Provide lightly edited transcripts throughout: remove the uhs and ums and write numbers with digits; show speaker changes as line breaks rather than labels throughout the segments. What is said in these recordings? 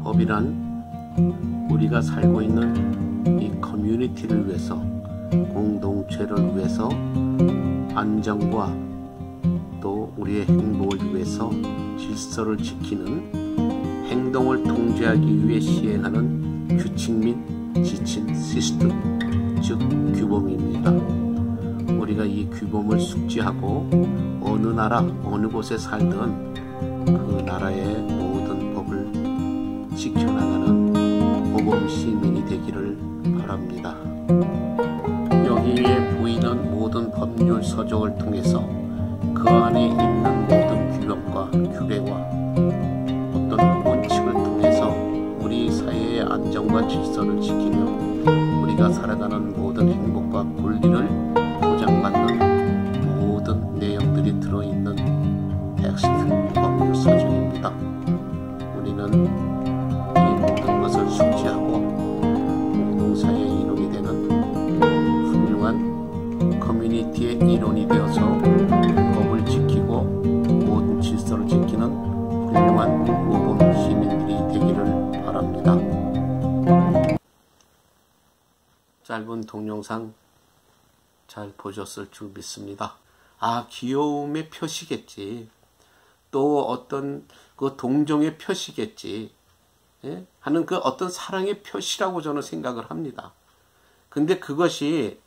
법이란 우리가 살고 있는 이 커뮤니티를 위해서, 공동체를 위해서, 안정과 또 우리의 행복을 위해서 질서를 지키는, 행동을 통제하기 위해 시행하는 규칙 및 지침 시스템, 즉 규범입니다. 우리가 이 규범을 숙지하고 어느 나라 어느 곳에 살든 그 나라의 모든 법을 지켜나가는 모범 시민이 되기를 바랍니다. 여기에 보이는 모든 법률 서적을 통해서 그 안에 있는 모든 규범과 규례와 어떤 원칙을 통해서 우리 사회의 안정과 질서를 지키며 우리가 살아가는 모든 행복과 권리를 보장받는 모든 내용들이 들어있는 텍스트 법률 서적입니다. 우리는 이 모든 것을 숙지하고 공동사회의 일원이 되는 훌륭한 커뮤니티의 일원이 되어서 법을 지키고 모든 질서를 지키는 훌륭한 모범 시민들이 되기를 바랍니다. 짧은 동영상 잘 보셨을 줄 믿습니다. 아, 귀여움의 표시겠지. 또 어떤 그 동정의 표시겠지. 예? 하는 그 어떤 사랑의 표시라고 저는 생각을 합니다. 근데 그것이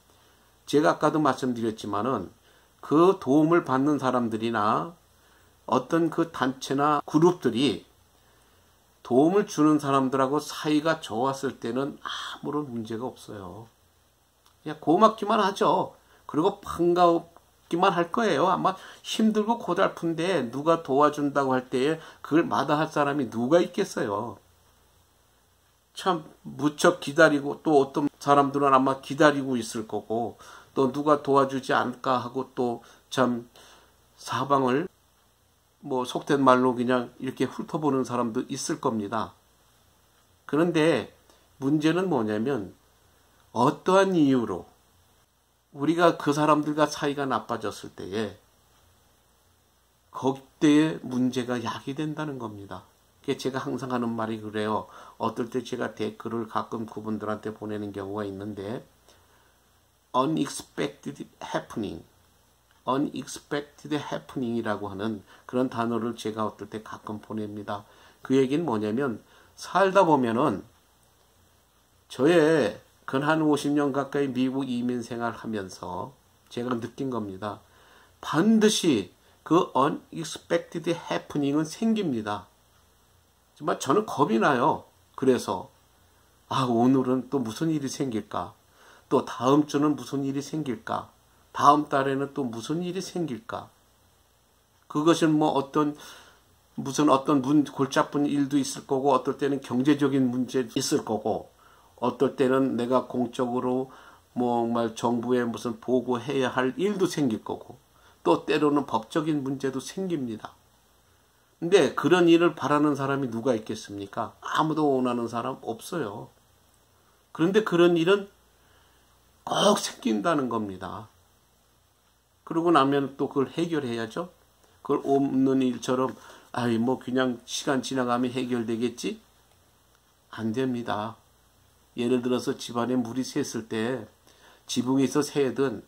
제가 아까도 말씀드렸지만은 그 도움을 받는 사람들이나 어떤 그 단체나 그룹들이 도움을 주는 사람들하고 사이가 좋았을 때는 아무런 문제가 없어요. 그냥 고맙기만 하죠. 그리고 반갑기만 할 거예요. 아마 힘들고 고달픈데 누가 도와준다고 할 때에 그걸 마다할 사람이 누가 있겠어요. 참 무척 기다리고, 또 어떤 사람들은 아마 기다리고 있을 거고, 또 누가 도와주지 않을까 하고 또 참 사방을 뭐 속된 말로 그냥 이렇게 훑어보는 사람도 있을 겁니다. 그런데 문제는 뭐냐면 어떠한 이유로 우리가 그 사람들과 사이가 나빠졌을 때에 그때의 문제가 야기된다는 겁니다. 제가 항상 하는 말이 그래요. 어떨 때 제가 댓글을 가끔 그분들한테 보내는 경우가 있는데 unexpected happening이라고 하는 그런 단어를 제가 어떨 때 가끔 보냅니다. 그 얘기는 뭐냐면 살다 보면은 저의 한 50년 가까이 미국 이민 생활하면서 제가 느낀 겁니다. 반드시 그 unexpected happening은 생깁니다. 정말 저는 겁이 나요. 그래서 오늘은 또 무슨 일이 생길까? 또 다음 주는 무슨 일이 생길까? 다음 달에는 또 무슨 일이 생길까? 그것은 뭐 어떤 골치 아픈 일도 있을 거고, 어떨 때는 경제적인 문제 있을 거고, 어떨 때는 내가 공적으로 정말 정부에 무슨 보고해야 할 일도 생길 거고, 또 때로는 법적인 문제도 생깁니다. 근데 그런 일을 바라는 사람이 누가 있겠습니까? 아무도 원하는 사람 없어요. 그런데 그런 일은 꼭 생긴다는 겁니다. 그러고 나면 또 그걸 해결해야죠. 그걸 없는 일처럼 그냥 시간 지나가면 해결되겠지? 안 됩니다. 예를 들어서 집안에 물이 샜을 때 지붕에서 새든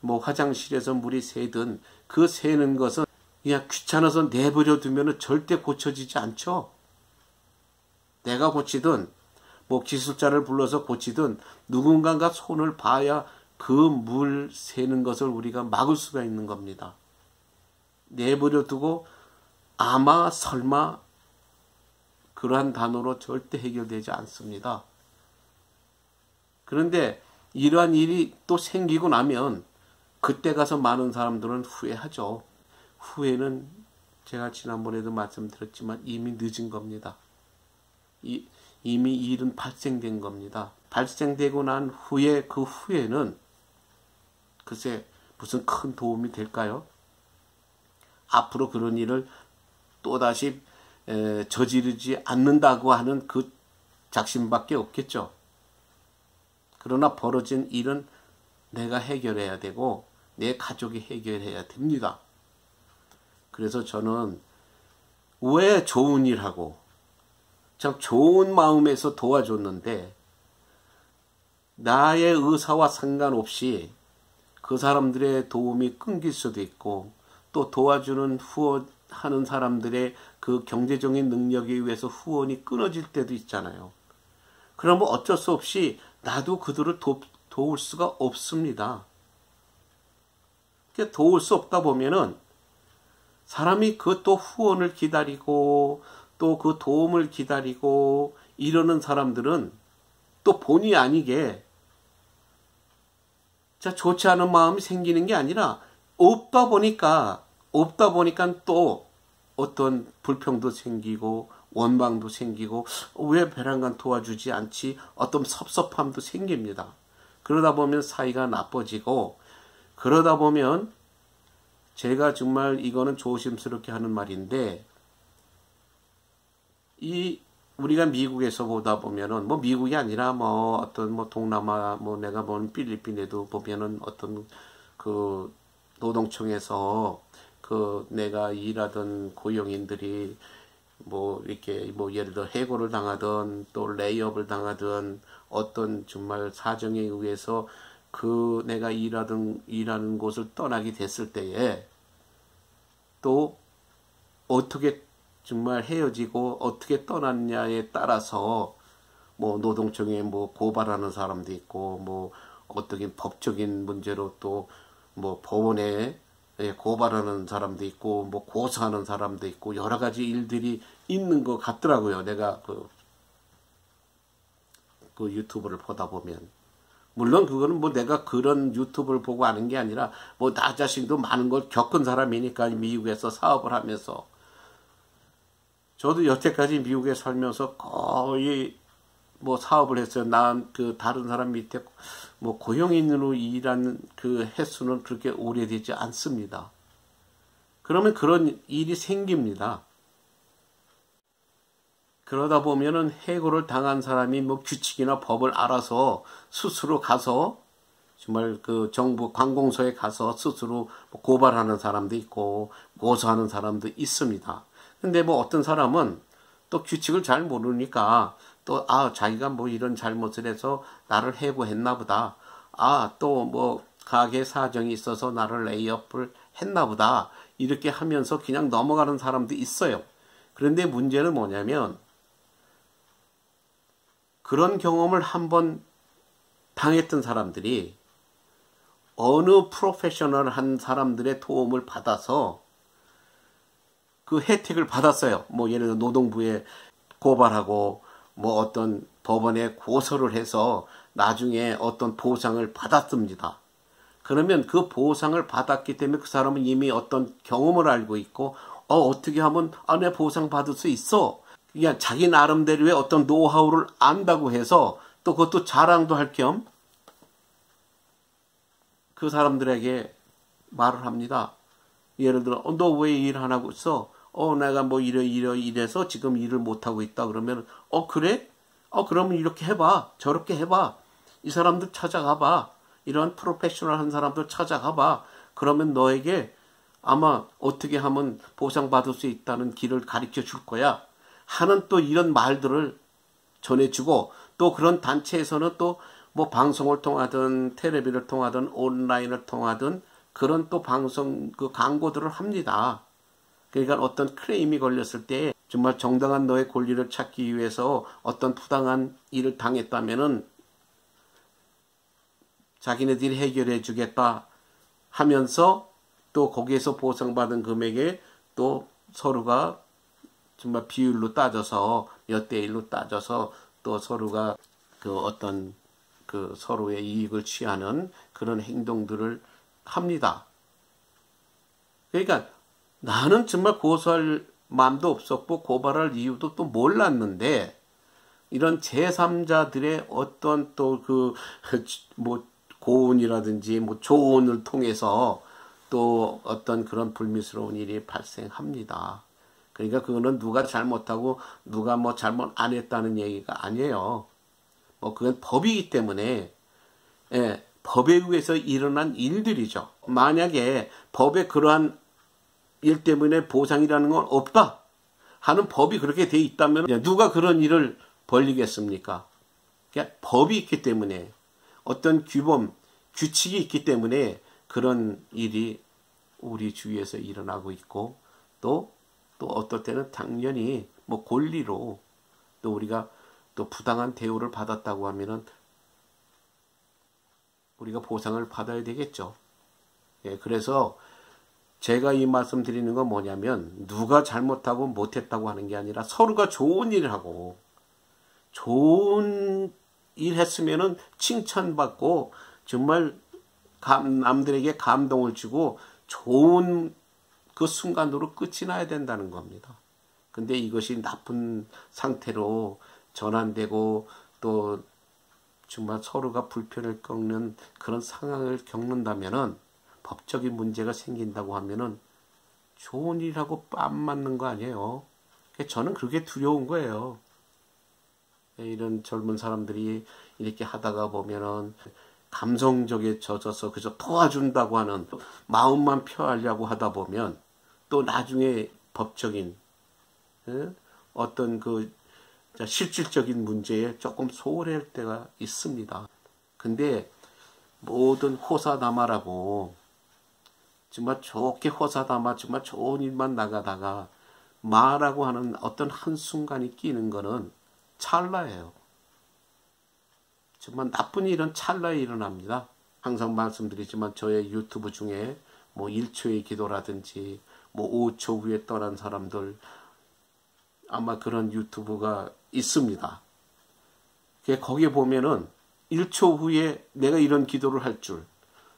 화장실에서 물이 새든 그 새는 것은 그냥 귀찮아서 내버려 두면 절대 고쳐지지 않죠. 내가 고치든 기술자를 불러서 고치든 누군가가 손을 봐야 그 물 새는 것을 우리가 막을 수가 있는 겁니다. 내버려 두고 아마 설마 그러한 단어로 절대 해결되지 않습니다. 그런데 이러한 일이 또 생기고 나면 그때 가서 많은 사람들은 후회하죠. 후회는 제가 지난번에도 말씀드렸지만 이미 늦은 겁니다. 이미 일은 발생된 겁니다. 발생되고 난 후에 그 후회는 글쎄 무슨 큰 도움이 될까요? 앞으로 그런 일을 또다시 저지르지 않는다고 하는 그 작심밖에 없겠죠. 그러나 벌어진 일은 내가 해결해야 되고 내 가족이 해결해야 됩니다. 그래서 저는 왜 좋은 일하고 참 좋은 마음에서 도와줬는데 나의 의사와 상관없이 그 사람들의 도움이 끊길 수도 있고 또 도와주는 후원하는 사람들의 그 경제적인 능력에 의해서 후원이 끊어질 때도 있잖아요. 그러면 어쩔 수 없이 나도 그들을 도울 수가 없습니다. 도울 수 없다 보면은 사람이 그 또 후원을 기다리고 또 그 도움을 기다리고 이러는 사람들은 또 본의 아니게 좋지 않은 마음이 생기는 게 아니라 없다 보니까 또 어떤 불평도 생기고 원망도 생기고 왜 배란간 도와주지 않지 어떤 섭섭함도 생깁니다. 그러다 보면 사이가 나빠지고 그러다 보면 제가 정말 이거는 조심스럽게 하는 말인데 우리가 미국에서 보다 보면은 미국이 아니라 어떤 동남아 내가 본 필리핀에도 보면은 어떤 그 노동청에서 그 내가 일하던 고용인들이 이렇게 예를 들어 해고를 당하든 또 레이업을 당하든 어떤 정말 사정에 의해서 그 내가 일하는 곳을 떠나게 됐을 때에 또 어떻게 정말 헤어지고 어떻게 떠났냐에 따라서 노동청에 고발하는 사람도 있고 어떻게 법적인 문제로 또 법원에 고발하는 사람도 있고 고소하는 사람도 있고 여러 가지 일들이 있는 것 같더라고요. 내가 그 유튜브를 보다 보면 물론 그거는 내가 그런 유튜브를 보고 아는 게 아니라 나 자신도 많은 걸 겪은 사람이니까 미국에서 사업을 하면서 저도 여태까지 미국에 살면서 거의 사업을 했어요. 난 그 다른 사람 밑에 고용인으로 일하는 그 횟수는 그렇게 오래되지 않습니다. 그러면 그런 일이 생깁니다. 그러다 보면은 해고를 당한 사람이 규칙이나 법을 알아서 스스로 가서 정말 그 정부 관공서에 가서 스스로 고발하는 사람도 있고 고소하는 사람도 있습니다. 근데 어떤 사람은 또 규칙을 잘 모르니까 또 자기가 이런 잘못을 해서 나를 해고했나 보다. 또 가게 사정이 있어서 나를 레이업을 했나 보다. 이렇게 하면서 그냥 넘어가는 사람도 있어요. 그런데 문제는 뭐냐면 그런 경험을 한번 당했던 사람들이 어느 프로페셔널한 사람들의 도움을 받아서 그 혜택을 받았어요. 예를 들어 노동부에 고발하고 어떤 법원에 고소를 해서 나중에 어떤 보상을 받았습니다. 그러면 그 보상을 받았기 때문에 그 사람은 이미 어떤 경험을 알고 있고 어떻게 하면 내 보상 받을 수 있어. 그냥 자기 나름대로의 어떤 노하우를 안다고 해서 또 그것도 자랑도 할 겸 그 사람들에게 말을 합니다. 예를 들어 너 왜 일 안 하고 있어? 내가 이래서 지금 일을 못 하고 있다. 그러면 그래? 그러면 이렇게 해봐. 저렇게 해봐. 이 사람들 찾아가봐. 이런 프로페셔널한 사람들 찾아가봐. 그러면 너에게 아마 어떻게 하면 보상받을 수 있다는 길을 가르쳐 줄 거야. 하는 또 이런 말들을 전해주고 또 그런 단체에서는 또 방송을 통하든 텔레비를 통하든 온라인을 통하든 그런 또 방송 그 광고들을 합니다. 그러니까 어떤 클레임이 걸렸을 때 정말 정당한 너의 권리를 찾기 위해서 어떤 부당한 일을 당했다면은 자기네들이 해결해 주겠다 하면서 또 거기에서 보상받은 금액에 또 서로가 정말 비율로 따져서 몇 대 1로 따져서 또 서로가 그 어떤 그 서로의 이익을 취하는 그런 행동들을 합니다. 그러니까 나는 정말 고소할 마음도 없었고 고발할 이유도 또 몰랐는데 이런 제3자들의 어떤 또 그 고온이라든지 조언을 통해서 또 어떤 그런 불미스러운 일이 발생합니다. 그러니까 그거는 누가 잘못하고 누가 잘못 안 했다는 얘기가 아니에요. 그건 법이기 때문에 법에 의해서 일어난 일들이죠. 만약에 법에 그러한 일 때문에 보상이라는 건 없다 하는 법이 그렇게 돼 있다면 누가 그런 일을 벌리겠습니까? 그러니까 법이 있기 때문에 어떤 규범, 규칙이 있기 때문에 그런 일이 우리 주위에서 일어나고 있고 또 어떨 때는 당연히 뭐 권리로 또 우리가 또 부당한 대우를 받았다고 하면은 우리가 보상을 받아야 되겠죠. 예, 그래서 제가 이 말씀 드리는 건 뭐냐면 누가 잘못하고 못했다고 하는 게 아니라 서로가 좋은 일을 하고 좋은 일 했으면은 칭찬받고 정말 남들에게 감동을 주고 좋은 그 순간으로 끝이 나야 된다는 겁니다. 근데 이것이 나쁜 상태로 전환되고 또 정말 서로가 불편을 겪는 그런 상황을 겪는다면은 법적인 문제가 생긴다고 하면은 좋은 일하고 뺨 맞는 거 아니에요. 저는 그게 두려운 거예요. 이런 젊은 사람들이 이렇게 하다가 보면은 감성적에 젖어서 그저 도와준다고 하는 마음만 표하려고 하다 보면 또 나중에 법적인 어떤 그 실질적인 문제에 조금 소홀할 때가 있습니다. 근데 모든 호사다마라고 정말 좋게 호사다마 정말 좋은 일만 나가다가 마라고 하는 어떤 한순간이 끼는 거는 찰나예요. 정말 나쁜 일은 찰나에 일어납니다. 항상 말씀드리지만 저의 유튜브 중에 뭐 1초의 기도라든지 뭐 5초 후에 떠난 사람들 아마 그런 유튜브가 있습니다. 거기에 보면은 1초 후에 내가 이런 기도를 할 줄,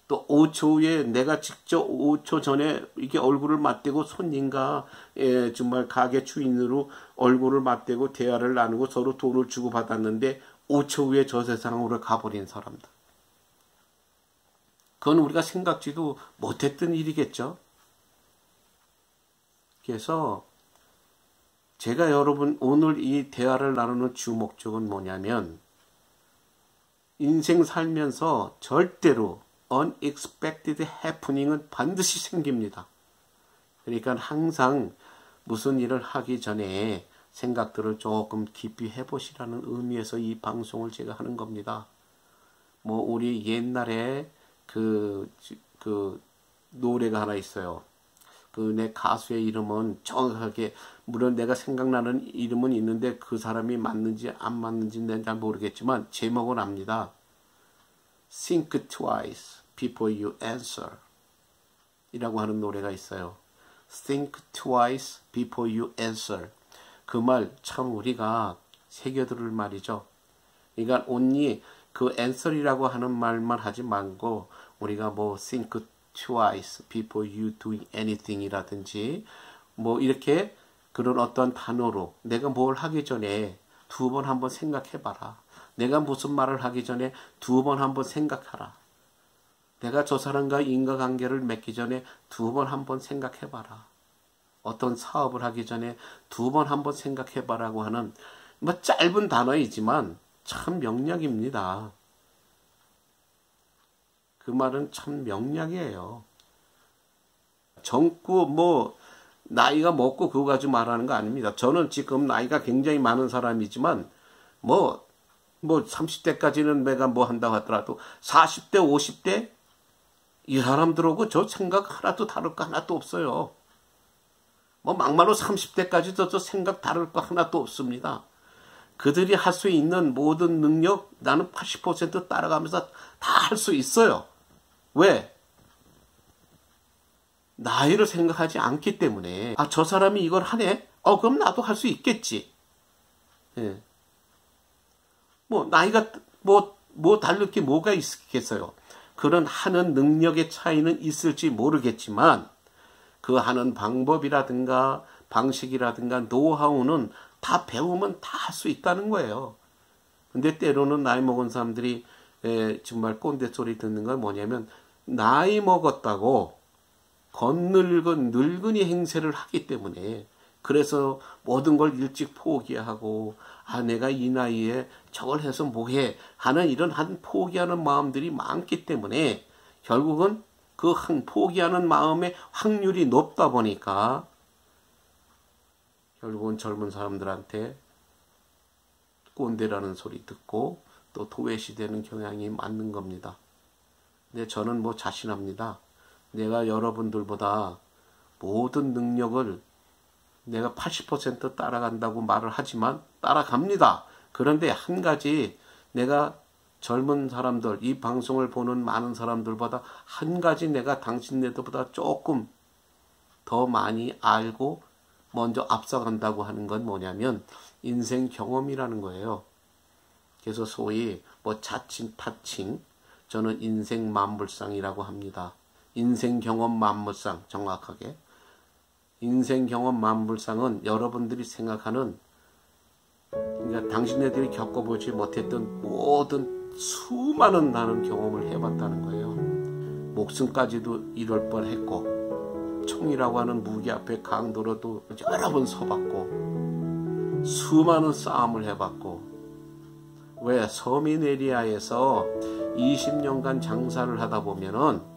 또 5초 후에 내가 직접 5초 전에 이렇게 얼굴을 맞대고 손님과 정말 가게 주인으로 얼굴을 맞대고 대화를 나누고 서로 돈을 주고 받았는데 5초 후에 저 세상으로 가버린 사람들. 그건 우리가 생각지도 못했던 일이겠죠. 그래서 제가 여러분 오늘 이 대화를 나누는 주 목적은 뭐냐면 인생 살면서 절대로 unexpected happening은 반드시 생깁니다. 그러니까 항상 무슨 일을 하기 전에 생각들을 조금 깊이 해보시라는 의미에서 이 방송을 제가 하는 겁니다. 뭐 우리 옛날에 그 노래가 하나 있어요. 내 가수의 이름은 정확하게 물론 내가 생각나는 이름은 있는데 그 사람이 맞는지 안 맞는지는 잘 모르겠지만 제목은 압니다. Think twice before you answer 이라고 하는 노래가 있어요. Think twice before you answer. 그 말 참 우리가 새겨들을 말이죠. 그러니까 only 그 answer이라고 하는 말만 하지 말고 우리가 뭐 think twice before you doing anything 이라든지 뭐 이렇게 그런 어떤 단어로 내가 뭘 하기 전에 두 번 한번 생각해 봐라. 내가 무슨 말을 하기 전에 두 번 한번 생각하라. 내가 저 사람과 인과관계를 맺기 전에 두 번 한번 생각해 봐라. 어떤 사업을 하기 전에 두 번 한번 생각해 봐라고 하는 뭐 짧은 단어이지만 참 명약입니다. 그 말은 참 명약이에요. 젊고 뭐 나이가 먹고 그거 가지고 말하는 거 아닙니다. 저는 지금 나이가 굉장히 많은 사람이지만 뭐 30대까지는 내가 뭐 한다고 하더라도 40대 50대 이 사람들하고 저 생각 하나도 다를 거 하나도 없어요. 뭐 막말로 30대까지도 저 생각 다를 거 하나도 없습니다. 그들이 할 수 있는 모든 능력 나는 80% 따라가면서 다 할 수 있어요. 왜? 나이를 생각하지 않기 때문에 저 사람이 이걸 하네? 그럼 나도 할 수 있겠지. 예. 뭐 나이가 뭐 다를 게 뭐가 있겠어요. 그런 하는 능력의 차이는 있을지 모르겠지만 그 하는 방법이라든가 방식이라든가 노하우는 다 배우면 다 할 수 있다는 거예요. 근데 때로는 나이 먹은 사람들이 정말 꼰대 소리 듣는 건 뭐냐면 나이 먹었다고 겉늙은 늙은이 행세를 하기 때문에 그래서 모든 걸 일찍 포기하고 내가 이 나이에 저걸 해서 뭐해 하는 이런 한 포기하는 마음들이 많기 때문에 결국은 그 한 포기하는 마음의 확률이 높다 보니까 결국은 젊은 사람들한테 꼰대라는 소리 듣고 또 도외시되는 경향이 맞는 겁니다. 근데 저는 뭐 자신합니다. 내가 여러분들보다 모든 능력을 내가 80% 따라간다고 말을 하지만 따라갑니다. 그런데 한 가지 내가 젊은 사람들, 이 방송을 보는 많은 사람들보다 한 가지 내가 당신네들보다 조금 더 많이 알고 먼저 앞서간다고 하는 건 뭐냐면 인생 경험이라는 거예요. 그래서 소위 뭐 자칭 타칭, 저는 인생 만물상이라고 합니다. 인생 경험 만물상, 정확하게. 인생 경험 만물상은 여러분들이 생각하는, 그러니까 당신네들이 겪어보지 못했던 모든 수많은 나는 경험을 해봤다는 거예요. 목숨까지도 잃을 뻔했고, 총이라고 하는 무기 앞에 강도로도 여러 번 서봤고, 수많은 싸움을 해봤고, 왜 서민 에리아에서 20년간 장사를 하다 보면은